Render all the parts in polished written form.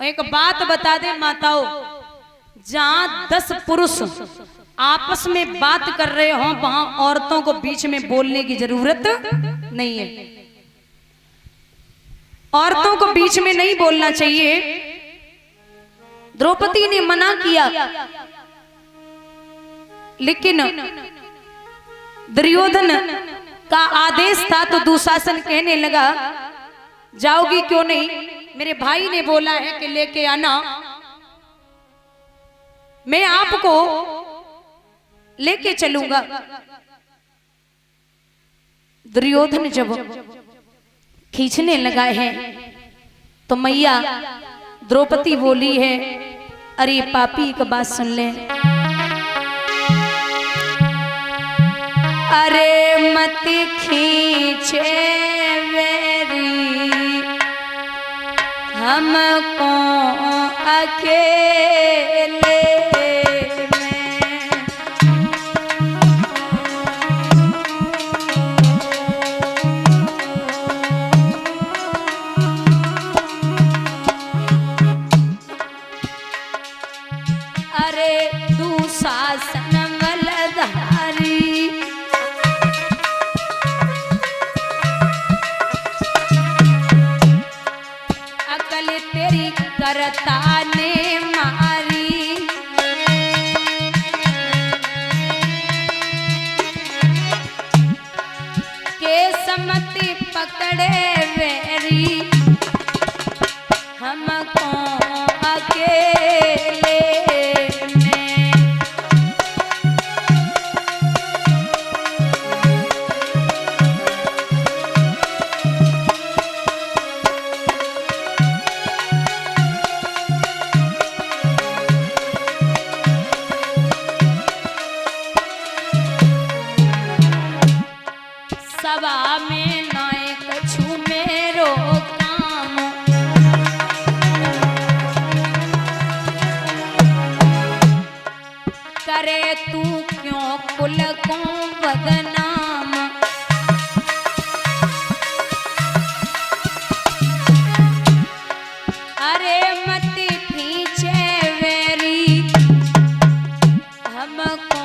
एक बात बता दे माताओं, जहां 10 पुरुष आपस में बात कर रहे हो वहां औरतों को बीच में बोलने की जरूरत नहीं है। औरतों को बीच में नहीं बोलना चाहिए। द्रौपदी ने मना किया, लेकिन दुर्योधन का आदेश था तो दुशासन कहने लगा, जाओगी क्यों नहीं? मेरे भाई ने बोला है कि लेके आना, मैं आपको लेके चलूंगा। दुर्योधन जब खींचने लगा है तो मैया द्रौपदी बोली है, अरे पापी एक बात सुन ले, अरे मत खींचे मेरी हमको अकेले करता ने मारी, के समति पकड़े वेरी हमको अकेले में। सभा में नाय कछु मेरो काम, करे तू क्यों कुल को बदनाम। अरे मत खींचे वेरी हमको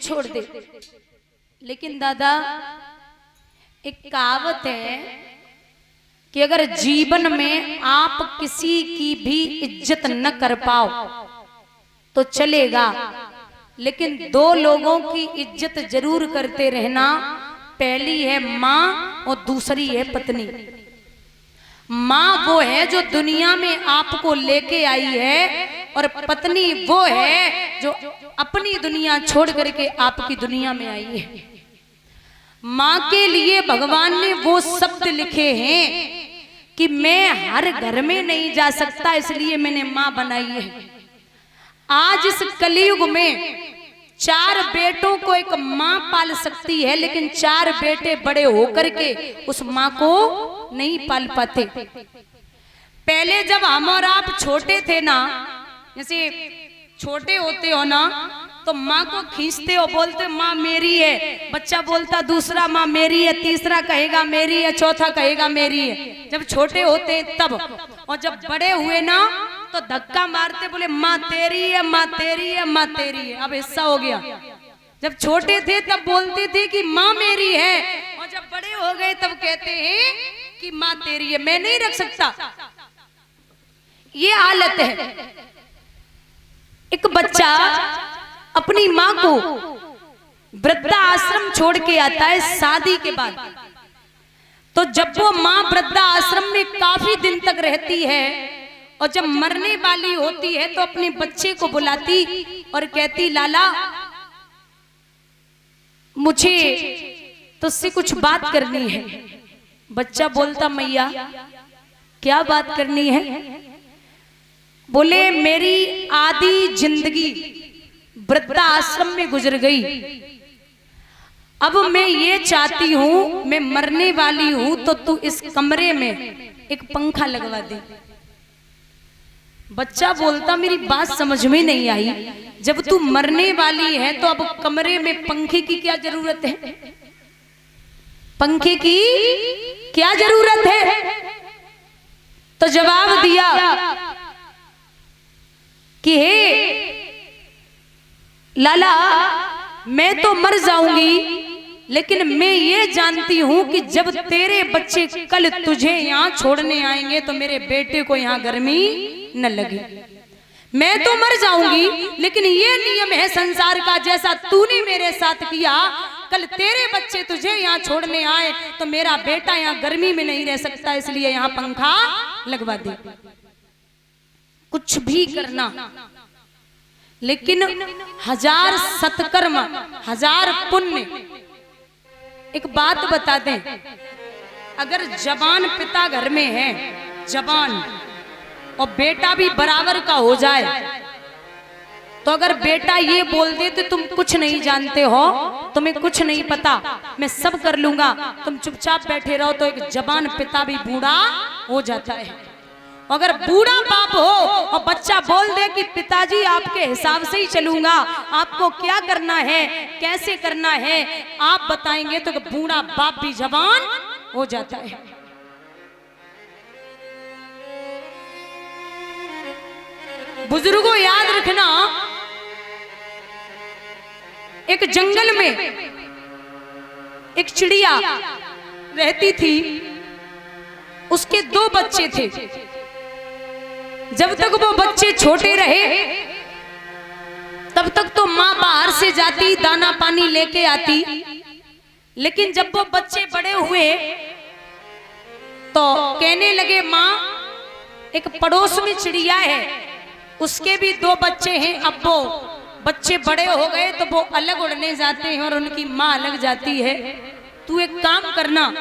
छोड़ दे। लेकिन दादा एक कहावत है कि अगर जीवन में आप किसी की भी इज्जत न कर पाओ तो चलेगा, लेकिन 2 लोगों की इज्जत जरूर करते रहना। पहली है माँ और दूसरी है पत्नी। माँ वो है जो दुनिया में आपको लेके आई है, और पत्नी वो है जो अपनी दुनिया छोड़ करके आपकी दुनिया में आई है। माँ के लिए भगवान ने वो शब्द लिखे हैं कि मैं हर घर में नहीं जा सकता, इसलिए मैंने माँ बनाई है। आज इस कलयुग में 4 बेटों को एक माँ पाल सकती है, लेकिन 4 बेटे बड़े होकर के उस माँ को नहीं पाल पाते। पहले जब हम और आप छोटे थे ना, जैसे छोटे होते हो ना, तो माँ को खींचते हो, बोलते माँ मेरी है, बच्चा बोलता दूसरा माँ मेरी है, तीसरा कहेगा मेरी है, चौथा कहेगा मेरी है। जब छोटे होते तब, और जब बड़े हुए ना तो धक्का मारते बोले माँ तेरी है, माँ तेरी है, माँ तेरी है। अब हिस्सा हो गया। जब छोटे थे तब बोलते थे कि माँ मेरी है, और जब बड़े हो गए तब कहते हैं कि माँ तेरी है, मैं नहीं रख सकता। ये हालत है। एक बच्चा अपनी माँ को वृद्धा आश्रम छोड़ के आता है शादी के बाद, तो जब वो माँ वृद्धा आश्रम में काफी दिन तक रहती है और जब मरने वाली होती है तो अपने बच्चे को बुलाती और कहती, लाला मुझे तुझसे कुछ बात करनी है। बच्चा बोलता, मैया क्या बात करनी है? बोले मेरी आधी जिंदगी वृद्धा आश्रम में गुजर गई, अब मैं ये चाहती हूं, मैं मरने वाली हूं तो तू इस कमरे में एक पंखा लगवा दे। बच्चा बोलता मेरी बात समझ में नहीं आई, जब तू मरने वाली है तो अब कमरे में पंखे की क्या जरूरत है? पंखे की क्या जरूरत है? तो जवाब दिया कि हे लाला, मैं तो मर जाऊंगी, लेकिन मैं ये जानती हूं कि जब तेरे बच्चे कल तुझे यहाँ छोड़ने आएंगे तो मेरे बेटे को यहाँ गर्मी न लगे। मैं तो मर जाऊंगी, लेकिन ये नियम है संसार का, जैसा तूने मेरे साथ किया, कल तेरे बच्चे तुझे यहाँ छोड़ने आए तो मेरा बेटा यहाँ गर्मी में नहीं रह सकता, इसलिए यहाँ पंखा लगवा दे। कुछ भी करना, लेकिन 1000 सत्कर्म 1000 पुण्य। एक बात बता दें, अगर जवान पिता घर में है, जवान, और बेटा भी बराबर का हो जाए, तो अगर बेटा ये बोल दे तो तुम कुछ नहीं जानते हो, तुम्हें कुछ नहीं पता, मैं सब कर लूंगा, तुम चुपचाप बैठे रहो, तो एक जवान पिता भी बूढ़ा हो जाता है। अगर बूढ़ा बाप हो और बच्चा बोल दे कि पिताजी आपके हिसाब से ही चलूंगा, आपको क्या करना है, कैसे करना है आप बताएंगे, तो बूढ़ा बाप भी जवान हो जाता है। बुजुर्गों याद रखना, एक जंगल में एक चिड़िया रहती थी, उसके 2 बच्चे थे। जब तक वो बच्चे छोटे रहे तब तक तो माँ बाहर से जाती, दाना पानी लेके आती, लेकिन जब वो बच्चे बड़े हुए तो कहने लगे माँ, एक पड़ोस में चिड़िया है, उसके भी 2 बच्चे हैं, अब वो बच्चे बड़े हो गए तो वो अलग उड़ने जाते हैं और उनकी माँ अलग जाती है, तू एक काम करना,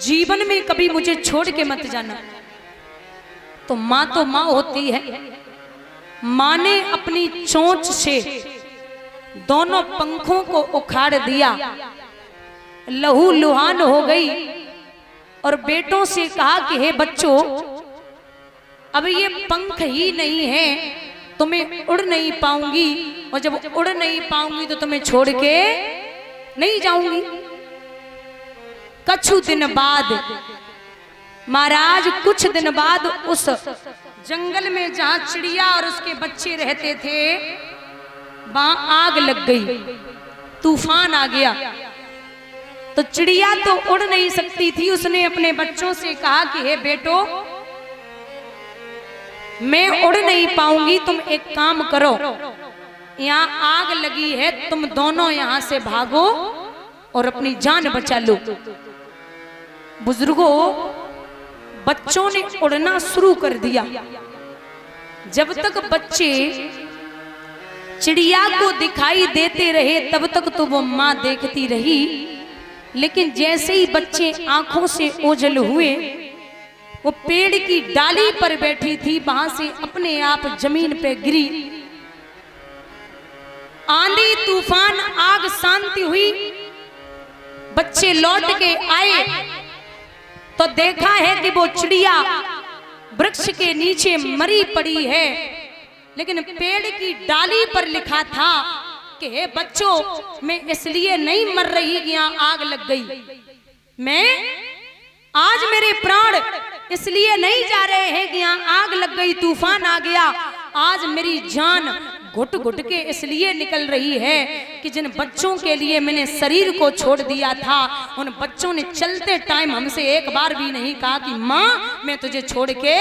जीवन में कभी मुझे छोड़ के मत जाना। तो माँ होती है, माँ ने अपनी चोंच से दोनों पंखों को उखाड़ दिया, लहू लुहान हो गई, और बेटों से कहा कि हे बच्चों, अब ये पंख ही नहीं है, तुम्हें उड़ नहीं पाऊंगी, और जब उड़ नहीं पाऊंगी तो तुम्हें छोड़ के नहीं जाऊंगी। कुछ दिन बाद महाराज, कुछ दिन बाद उस जंगल में जहां चिड़िया और उसके बच्चे रहते थे, वहां आग लग गई, तूफान आ गया। तो चिड़िया तो उड़ नहीं सकती थी, उसने अपने बच्चों से कहा कि हे बेटो, मैं उड़ नहीं पाऊंगी, तुम एक काम करो, यहाँ आग लगी है, तुम दोनों यहाँ से भागो और अपनी जान बचा लो। बुजुर्गों, बच्चों ने उड़ना शुरू कर दिया। जब तक बच्चे चिड़िया को दिखाई देते रहे तब तक तो वो माँ देखती रही, लेकिन जैसे ही बच्चे आंखों से ओझल हुए, वो पेड़ की डाली पर बैठी थी, वहां से अपने आप जमीन पे गिरी। आंधी तूफान आग शांति हुई, बच्चे लौट के आए तो देखा है कि वो चिड़िया वृक्ष के नीचे मरी पड़ी है, लेकिन पेड़ की डाली पर लिखा था कि हे बच्चों, मैं इसलिए नहीं मर रही कि यहाँ आग लग गई, मैं आज मेरे प्राण इसलिए नहीं जा रहे हैं कि यहाँ आग लग गई, तूफान आ गया, आज मेरी जान घुट घुट के इसलिए निकल रही है कि जिन बच्चों के लिए मैंने शरीर को छोड़ दिया था, उन बच्चों ने चलते टाइम हमसे एक बार भी नहीं कहा कि माँ मैं तुझे छोड़ के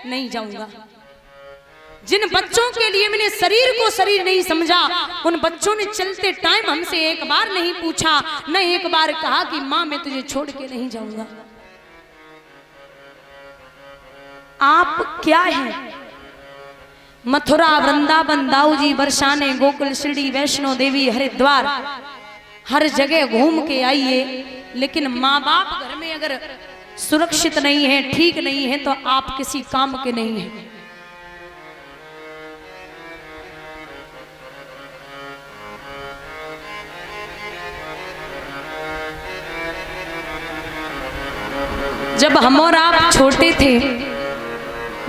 नहीं जाऊंगा। जिन बच्चों के लिए मैंने शरीर को शरीर नहीं समझा, उन बच्चों ने चलते टाइम हमसे एक बार नहीं पूछा, न एक बार कहा कि माँ मैं तुझे छोड़ के नहीं जाऊंगा। आप क्या हैं? मथुरा, वृंदावन, दाऊजी, बरसाने, गोकुल, शिरडी, वैष्णो देवी, हरिद्वार, हर जगह घूम के आइए, लेकिन माँ बाप घर में अगर सुरक्षित नहीं है, ठीक नहीं है, तो आप किसी काम के नहीं हैं। जब हम और आप छोटे थे,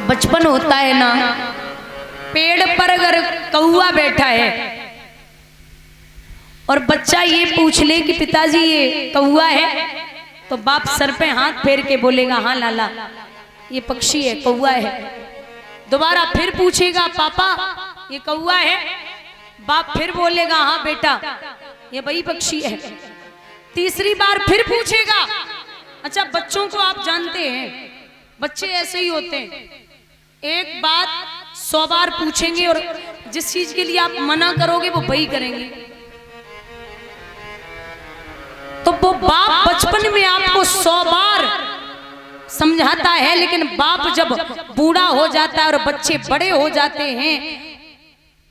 बचपन होता है ना, पेड़ पर अगर कौवा बैठा है और बच्चा ये पूछ ले कि पिताजी ये कौवा है, तो बाप सर पे हाथ फेर के बोलेगा हाँ लाला ये पक्षी है, कौवा है। दोबारा फिर पूछेगा पापा ये कौवा है, बाप फिर बोलेगा हाँ बेटा ये वही पक्षी है। तीसरी बार फिर पूछेगा। अच्छा, बच्चों को आप जानते हैं, बच्चे ऐसे ही होते हैं, एक बात 100 बार पूछेंगे और जिस चीज के लिए आप मना करोगे वो वही करेंगे। तो वो बाप बचपन में आपको 100 बार समझाता है, लेकिन बाप जब बूढ़ा हो जाता है और बच्चे बड़े हो जाते हैं,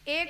एक